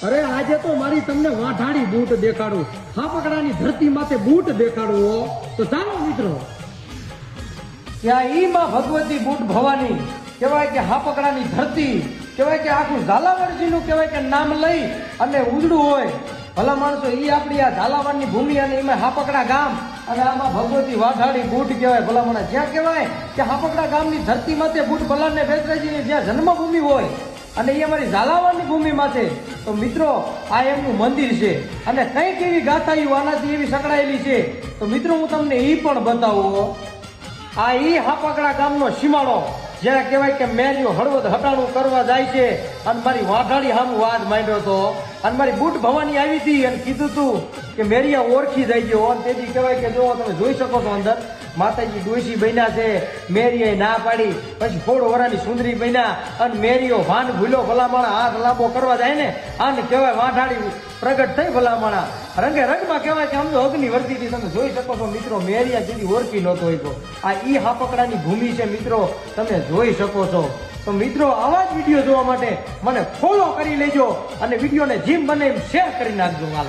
અરે આજે તો મારી તમને વાઢાડી બૂટ દેખાડું, હાપકડાની ધરતી માથે બૂટ દેખાડું હો. તો ચાલો મિત્રો. ત્યાં ઈ માં ભગવતી બૂટ ભવાની કહેવાય કે હાપકડાની ધરતી કહેવાય કે આખું ઝાલાવાડજીનું કહેવાય કે નામ લઈ અને ઉજળું હોય. ભલા માણસો ઈ આપણી આ ઝાલાવાડની ભૂમિ અને એમાં હાપકડા ગામ અને આમાં ભગવતી વાઢાડી બૂટ કહેવાય. ભલા માણસ જ્યાં કહેવાય કે હાપકડા ગામની ધરતી માથે બૂટ ભલાને બેસરાજીની જ્યાં જન્મભૂમિ હોય અને એ અમારી ઝાલાવાડની ભૂમિમાં છે. તો મિત્રો આ એમનું મંદિર છે અને કંઈક એવી ગાથાઓ આનાથી એવી સંકળાયેલી છે. તો મિત્રો હું તમને એ પણ બતાવું. આ ઈ હાપકડા ગામનો સીમાડો જ્યાં કહેવાય કે મેરિયો હળવદ હટાણું કરવા જાય છે અને મારી વાઢાડી સામું વાદ માંડ્યો હતો અને મારી બૂટ ભવાની આવી હતી અને કીધું તું કે મેરિયા ઓળખી જાય ગયો. અને તેથી કહેવાય કે જો તમે જોઈ શકો છો અંદર માતાજી ડોશી બન્યા છે. મેરિયાએ ના પાડી પછી 16 વર્ષની સુંદરી બન્યા અને મેરિયો ભાન ભૂલ્યો ભલામણા હાથ લાંબો કરવા જાય ને આને કહેવાય વાઢાડી પ્રગટ થઈ ભલામણા રંગે રંગમાં કહેવાય કે આમ તો અગ્નિ વર્તીથી તમે જોઈ શકો છો મિત્રો. મેરિયા જેથી ઓળખી નહોતો હોય તો આ ઈ હાપકડાની ભૂમિ છે મિત્રો, તમે જોઈ શકો છો. તો મિત્રો આવા જ વિડીયો જોવા માટે મને ફોલો કરી લેજો અને વિડીયોને જેમ બને એમ શેર કરી નાખજો. હાલ